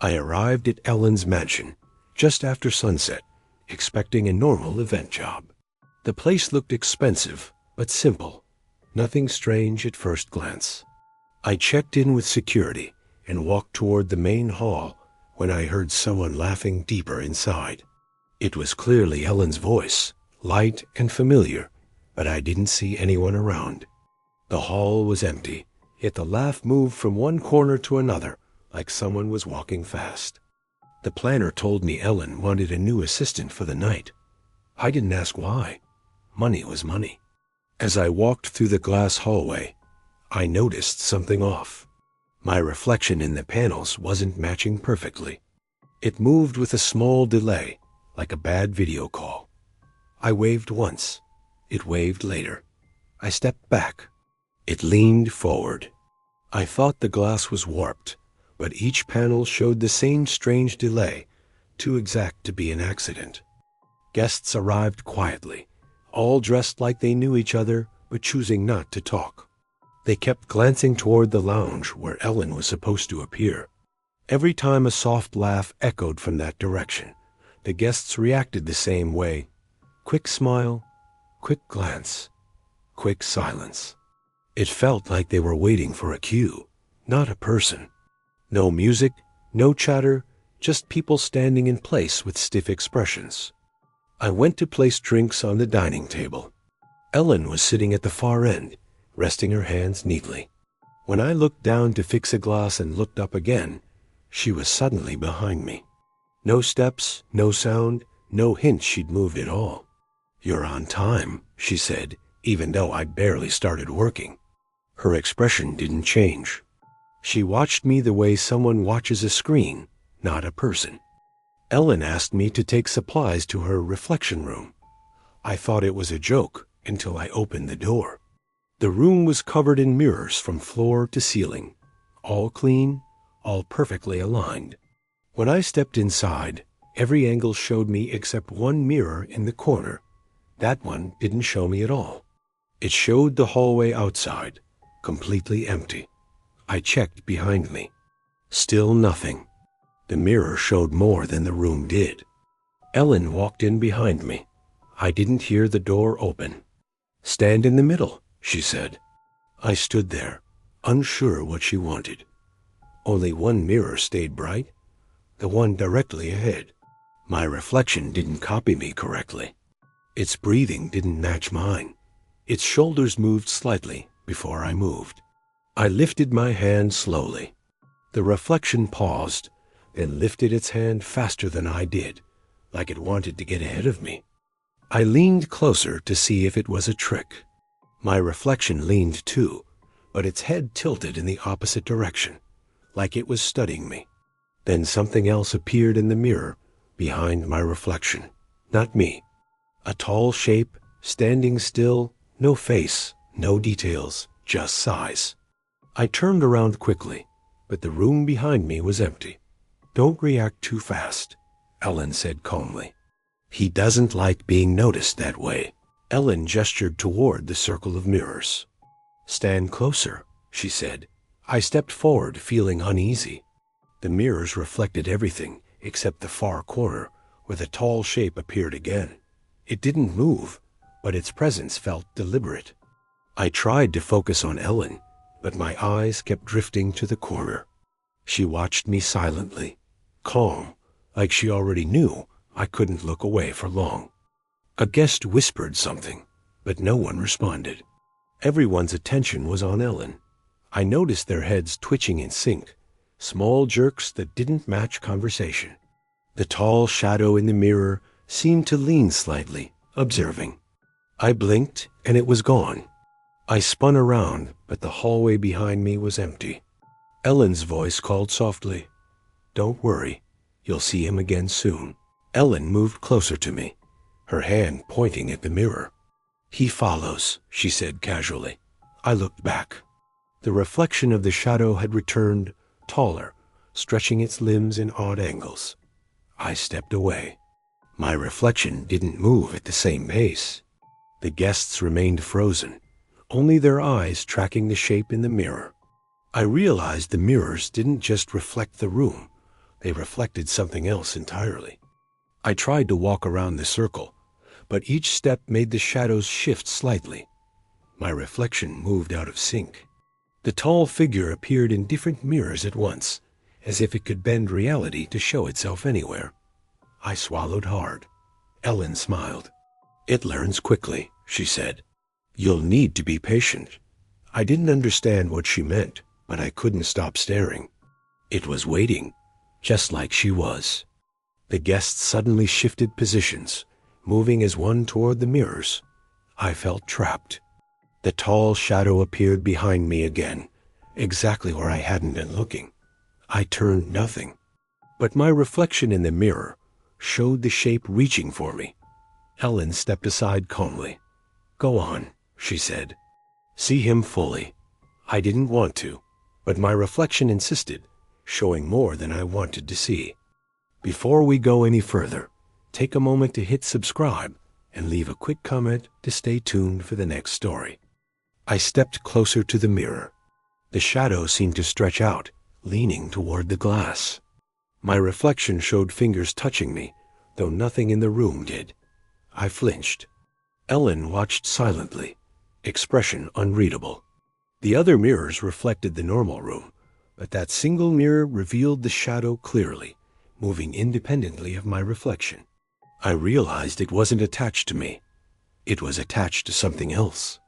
I arrived at Ellen's mansion just after sunset, expecting a normal event job. The place looked expensive, but simple. Nothing strange at first glance. I checked in with security and walked toward the main hall when I heard someone laughing deeper inside. It was clearly Ellen's voice, light and familiar, but I didn't see anyone around. The hall was empty, yet the laugh moved from one corner to another like someone was walking fast. The planner told me Ellen wanted a new assistant for the night. I didn't ask why. Money was money. As I walked through the glass hallway, I noticed something off. My reflection in the panels wasn't matching perfectly. It moved with a small delay, like a bad video call. I waved once. It waved later. I stepped back. It leaned forward. I thought the glass was warped, but each panel showed the same strange delay, too exact to be an accident. Guests arrived quietly, all dressed like they knew each other, but choosing not to talk. They kept glancing toward the lounge where Ellen was supposed to appear. Every time a soft laugh echoed from that direction, the guests reacted the same way. Quick smile, quick glance, quick silence. It felt like they were waiting for a cue, not a person. No music, no chatter, just people standing in place with stiff expressions. I went to place drinks on the dining table. Ellen was sitting at the far end, resting her hands neatly. When I looked down to fix a glass and looked up again, she was suddenly behind me. No steps, no sound, no hint she'd moved at all. "You're on time," she said, even though I'd barely started working. Her expression didn't change. She watched me the way someone watches a screen, not a person. Ellen asked me to take supplies to her reflection room. I thought it was a joke until I opened the door. The room was covered in mirrors from floor to ceiling, all clean, all perfectly aligned. When I stepped inside, every angle showed me except one mirror in the corner. That one didn't show me at all. It showed the hallway outside, completely empty. I checked behind me. Still nothing. The mirror showed more than the room did. Ellen walked in behind me. I didn't hear the door open. "Stand in the middle," she said. I stood there, unsure what she wanted. Only one mirror stayed bright, the one directly ahead. My reflection didn't copy me correctly. Its breathing didn't match mine. Its shoulders moved slightly before I moved. I lifted my hand slowly. The reflection paused, then lifted its hand faster than I did, like it wanted to get ahead of me. I leaned closer to see if it was a trick. My reflection leaned too, but its head tilted in the opposite direction, like it was studying me. Then something else appeared in the mirror behind my reflection. Not me. A tall shape, standing still, no face, no details, just size. I turned around quickly, but the room behind me was empty. "Don't react too fast," Ellen said calmly. "He doesn't like being noticed that way." Ellen gestured toward the circle of mirrors. "Stand closer," she said. I stepped forward, feeling uneasy. The mirrors reflected everything except the far corner, where the tall shape appeared again. It didn't move, but its presence felt deliberate. I tried to focus on Ellen, but my eyes kept drifting to the corner. She watched me silently, calm, like she already knew I couldn't look away for long. A guest whispered something, but no one responded. Everyone's attention was on Ellen. I noticed their heads twitching in sync, small jerks that didn't match conversation. The tall shadow in the mirror seemed to lean slightly, observing. I blinked, and it was gone. I spun around, but the hallway behind me was empty. Ellen's voice called softly, "Don't worry, you'll see him again soon." Ellen moved closer to me, her hand pointing at the mirror. "He follows," she said casually. I looked back. The reflection of the shadow had returned, taller, stretching its limbs in odd angles. I stepped away. My reflection didn't move at the same pace. The guests remained frozen, only their eyes tracking the shape in the mirror. I realized the mirrors didn't just reflect the room, They reflected something else entirely. I tried to walk around the circle, but each step made the shadows shift slightly. My reflection moved out of sync. The tall figure appeared in different mirrors at once, as if it could bend reality to show itself anywhere. I swallowed hard. Ellen smiled. "It learns quickly," she said. "You'll need to be patient." I didn't understand what she meant, but I couldn't stop staring. It was waiting, just like she was. The guests suddenly shifted positions, moving as one toward the mirrors. I felt trapped. The tall shadow appeared behind me again, exactly where I hadn't been looking. I turned nothing, but my reflection in the mirror showed the shape reaching for me. Ellen stepped aside calmly. "Go on," she said. "See him fully." I didn't want to, but my reflection insisted, showing more than I wanted to see. Before we go any further, take a moment to hit subscribe and leave a quick comment to stay tuned for the next story. I stepped closer to the mirror. The shadow seemed to stretch out, leaning toward the glass. My reflection showed fingers touching me, though nothing in the room did. I flinched. Ellen watched silently, expression unreadable. The other mirrors reflected the normal room, but that single mirror revealed the shadow clearly, moving independently of my reflection. I realized it wasn't attached to me. It was attached to something else.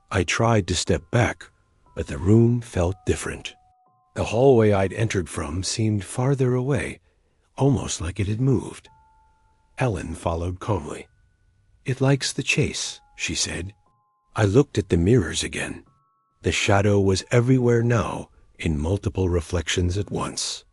I tried to step back, but the room felt different. The hallway I'd entered from seemed farther away, almost like it had moved. Ellen followed calmly. "It likes the chase," she said. I looked at the mirrors again. The shadow was everywhere now, in multiple reflections at once.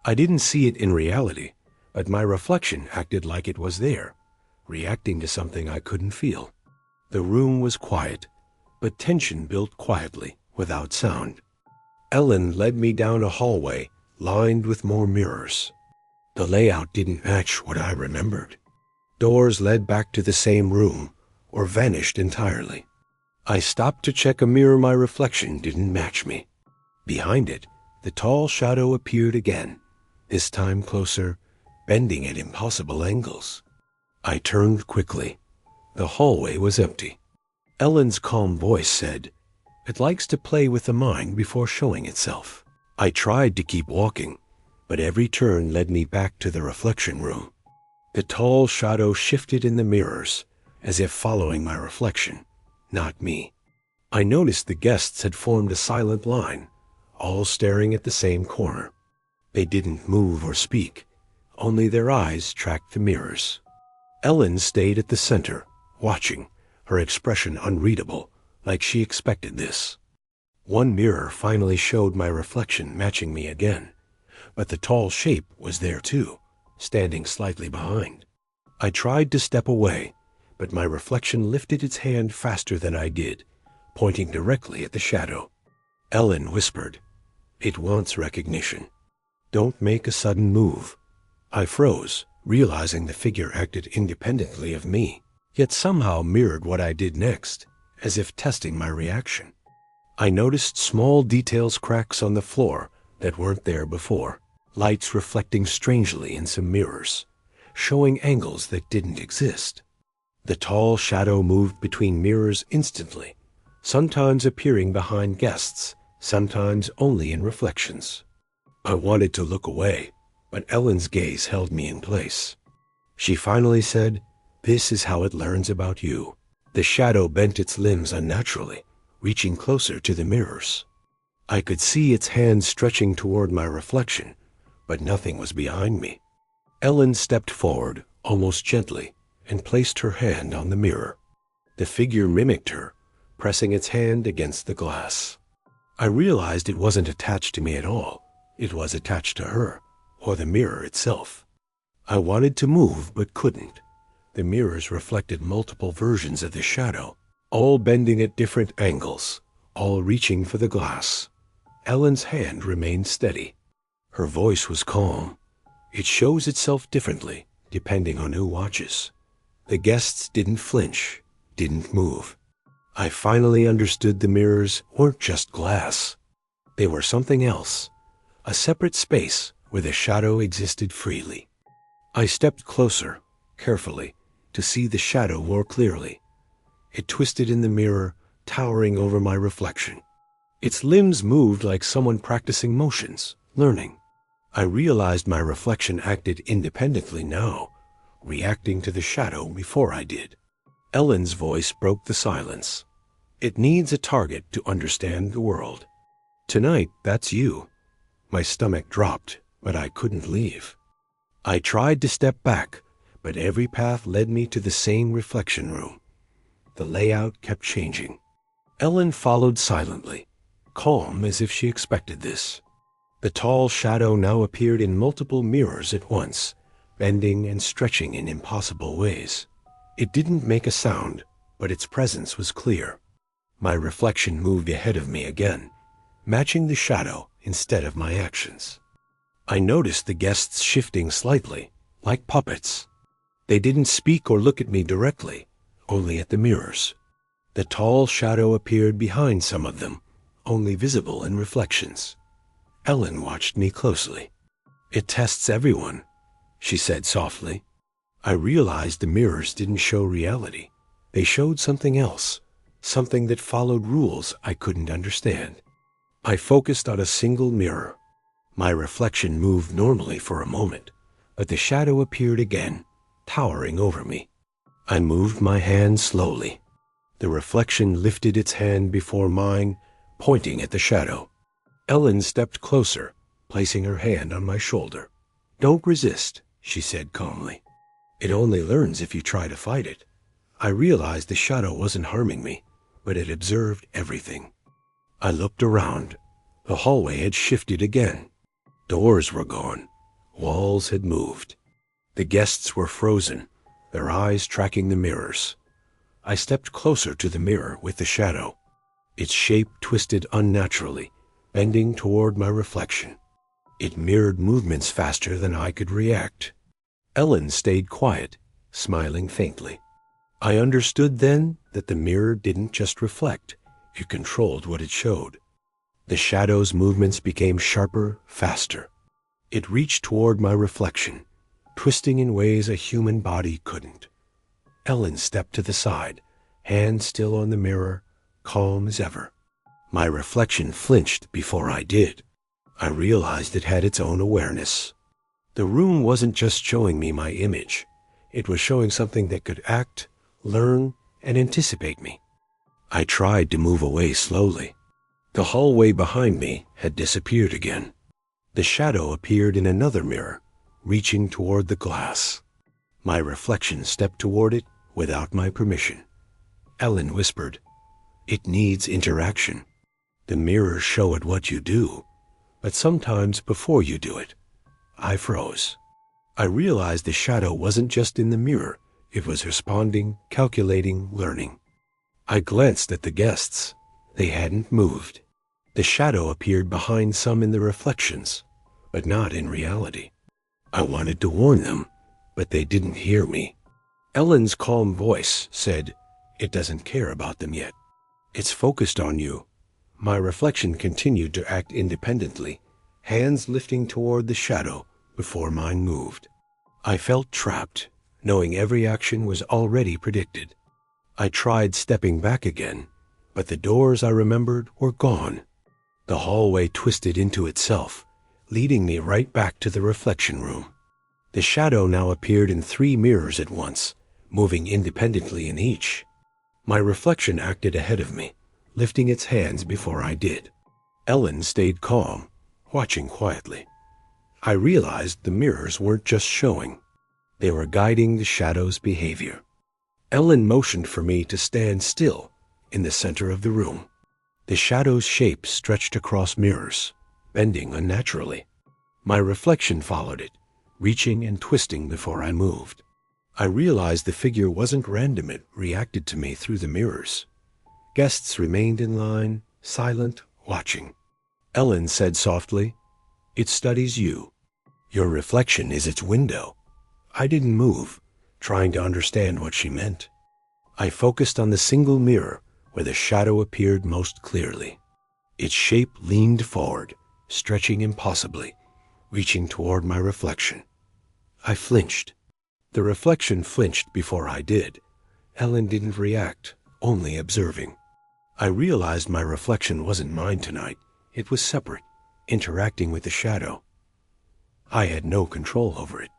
I didn't see it in reality, but my reflection acted like it was there, reacting to something I couldn't feel. The room was quiet, but tension built quietly, without sound. Ellen led me down a hallway lined with more mirrors. The layout didn't match what I remembered. Doors led back to the same room, or vanished entirely. I stopped to check a mirror my reflection didn't match me. Behind it, the tall shadow appeared again, this time closer, bending at impossible angles. I turned quickly. The hallway was empty. Ellen's calm voice said, "It likes to play with the mind before showing itself." I tried to keep walking, but every turn led me back to the reflection room. The tall shadow shifted in the mirrors, as if following my reflection, not me. I noticed the guests had formed a silent line, all staring at the same corner. They didn't move or speak, only their eyes tracked the mirrors. Ellen stayed at the center, watching, her expression unreadable, like she expected this. One mirror finally showed my reflection matching me again, but the tall shape was there too, standing slightly behind. I tried to step away, but my reflection lifted its hand faster than I did, pointing directly at the shadow. Ellen whispered, "It wants recognition. Don't make a sudden move." I froze, realizing the figure acted independently of me, yet somehow mirrored what I did next, as if testing my reaction. I noticed small details cracks on the floor that weren't there before, lights reflecting strangely in some mirrors, showing angles that didn't exist. The tall shadow moved between mirrors instantly, sometimes appearing behind guests, sometimes only in reflections. I wanted to look away, but Ellen's gaze held me in place. She finally said, "This is how it learns about you." The shadow bent its limbs unnaturally, reaching closer to the mirrors. I could see its hand stretching toward my reflection, but nothing was behind me. Ellen stepped forward, almost gently, and placed her hand on the mirror. The figure mimicked her, pressing its hand against the glass. I realized it wasn't attached to me at all. It was attached to her, or the mirror itself. I wanted to move, but couldn't. The mirrors reflected multiple versions of the shadow, all bending at different angles, all reaching for the glass. Ellen's hand remained steady. Her voice was calm. It shows itself differently, depending on who watches. The guests didn't flinch, didn't move. I finally understood the mirrors weren't just glass. They were something else, a separate space where the shadow existed freely. I stepped closer, carefully, to see the shadow more clearly. It twisted in the mirror, towering over my reflection. Its limbs moved like someone practicing motions, learning. I realized my reflection acted independently now, reacting to the shadow before I did. Ellen's voice broke the silence. It needs a target to understand the world. Tonight, that's you. My stomach dropped, but I couldn't leave. I tried to step back, but every path led me to the same reflection room. The layout kept changing. Ellen followed silently, calm as if she expected this. The tall shadow now appeared in multiple mirrors at once, bending and stretching in impossible ways. It didn't make a sound, but its presence was clear. My reflection moved ahead of me again, matching the shadow instead of my actions. I noticed the guests shifting slightly, like puppets. They didn't speak or look at me directly, only at the mirrors. The tall shadow appeared behind some of them, only visible in reflections. Ellen watched me closely. "It tests everyone," she said softly. I realized the mirrors didn't show reality. They showed something else, something that followed rules I couldn't understand. I focused on a single mirror. My reflection moved normally for a moment, but the shadow appeared again, towering over me. I moved my hand slowly. The reflection lifted its hand before mine, pointing at the shadow. Ellen stepped closer, placing her hand on my shoulder. "Don't resist," she said calmly. "It only learns if you try to fight it." I realized the shadow wasn't harming me, but it observed everything. I looked around. The hallway had shifted again. Doors were gone. Walls had moved. The guests were frozen, their eyes tracking the mirrors. I stepped closer to the mirror with the shadow. Its shape twisted unnaturally, bending toward my reflection. It mirrored movements faster than I could react. Ellen stayed quiet, smiling faintly. I understood then that the mirror didn't just reflect, it controlled what it showed. The shadow's movements became sharper, faster. It reached toward my reflection, twisting in ways a human body couldn't. Ellen stepped to the side, hand still on the mirror, calm as ever. My reflection flinched before I did. I realized it had its own awareness. The room wasn't just showing me my image. It was showing something that could act, learn, and anticipate me. I tried to move away slowly. The hallway behind me had disappeared again. The shadow appeared in another mirror, reaching toward the glass. My reflection stepped toward it without my permission. Ellen whispered, "It needs interaction. The mirrors show it what you do, but sometimes before you do it." I froze. I realized the shadow wasn't just in the mirror. It was responding, calculating, learning. I glanced at the guests. They hadn't moved. The shadow appeared behind some in the reflections, but not in reality. I wanted to warn them, but they didn't hear me. Ellen's calm voice said, "It doesn't care about them yet. It's focused on you." My reflection continued to act independently, hands lifting toward the shadow before mine moved. I felt trapped, knowing every action was already predicted. I tried stepping back again, but the doors I remembered were gone. The hallway twisted into itself, leading me right back to the reflection room. The shadow now appeared in 3 mirrors at once, moving independently in each. My reflection acted ahead of me, lifting its hands before I did. Ellen stayed calm, watching quietly. I realized the mirrors weren't just showing. They were guiding the shadow's behavior. Ellen motioned for me to stand still in the center of the room. The shadow's shape stretched across mirrors, bending unnaturally. My reflection followed it, reaching and twisting before I moved. I realized the figure wasn't random. It reacted to me through the mirrors. Guests remained in line, silent, watching. Ellen said softly, "It studies you. Your reflection is its window." I didn't move, trying to understand what she meant. I focused on the single mirror where the shadow appeared most clearly. Its shape leaned forward, stretching impossibly, reaching toward my reflection. I flinched. The reflection flinched before I did. Ellen didn't react, only observing. I realized my reflection wasn't mine tonight. It was separate, interacting with the shadow. I had no control over it.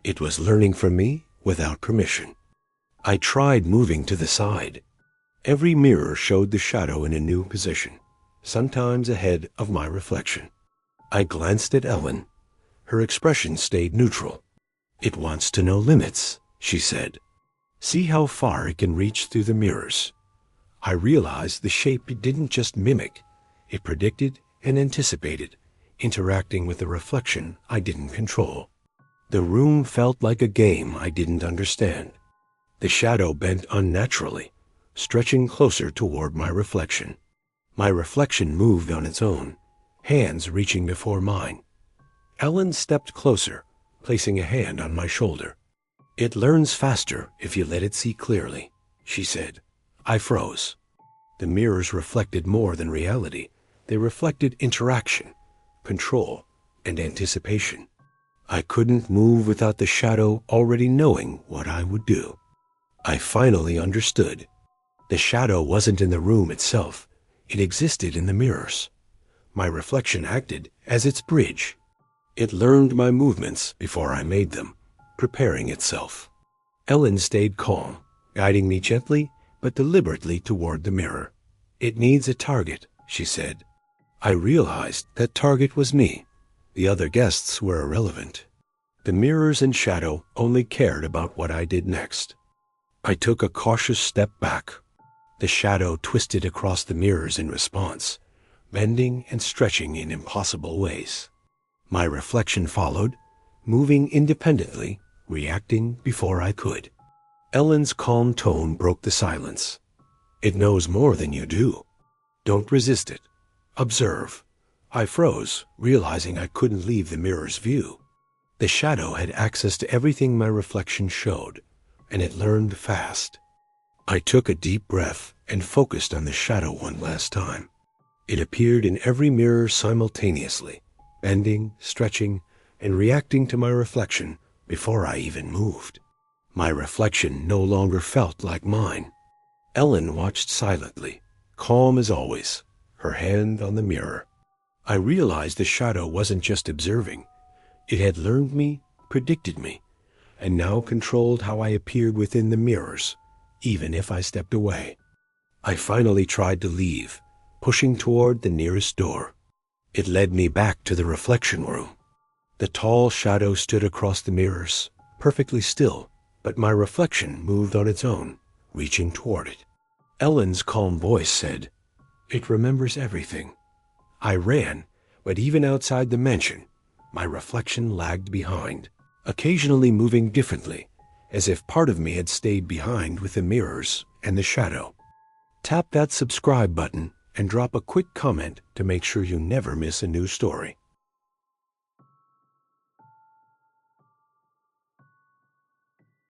It was learning from me without permission. I tried moving to the side. Every mirror showed the shadow in a new position, sometimes ahead of my reflection. I glanced at Ellen. Her expression stayed neutral. "It wants to know limits," she said. "See how far it can reach through the mirrors." I realized the shape didn't just mimic, it predicted and anticipated, interacting with the reflection I didn't control. The room felt like a game I didn't understand. The shadow bent unnaturally, stretching closer toward my reflection. My reflection moved on its own, hands reaching before mine. Ellen stepped closer, placing a hand on my shoulder. "It learns faster if you let it see clearly," she said. I froze. The mirrors reflected more than reality. They reflected interaction, control, and anticipation. I couldn't move without the shadow already knowing what I would do. I finally understood. The shadow wasn't in the room itself. It existed in the mirrors. My reflection acted as its bridge. It learned my movements before I made them, preparing itself. Ellen stayed calm, guiding me gently but deliberately toward the mirror. "It needs a target," she said. I realized that target was me. The other guests were irrelevant. The mirrors and shadow only cared about what I did next. I took a cautious step back. The shadow twisted across the mirrors in response, bending and stretching in impossible ways. My reflection followed, moving independently, reacting before I could. Ellen's calm tone broke the silence. "It knows more than you do. Don't resist it. Observe." I froze, realizing I couldn't leave the mirror's view. The shadow had access to everything my reflection showed, and it learned fast. I took a deep breath and focused on the shadow one last time. It appeared in every mirror simultaneously, bending, stretching, and reacting to my reflection before I even moved. My reflection no longer felt like mine. Ellen watched silently, calm as always, her hand on the mirror. I realized the shadow wasn't just observing. It had learned me, predicted me, and now controlled how I appeared within the mirrors, even if I stepped away. I finally tried to leave, pushing toward the nearest door. It led me back to the reflection room. The tall shadow stood across the mirrors, perfectly still, but my reflection moved on its own, reaching toward it. Ellen's calm voice said, "It remembers everything." I ran, but even outside the mansion, my reflection lagged behind, occasionally moving differently, as if part of me had stayed behind with the mirrors and the shadow. Tap that subscribe button and drop a quick comment to make sure you never miss a new story.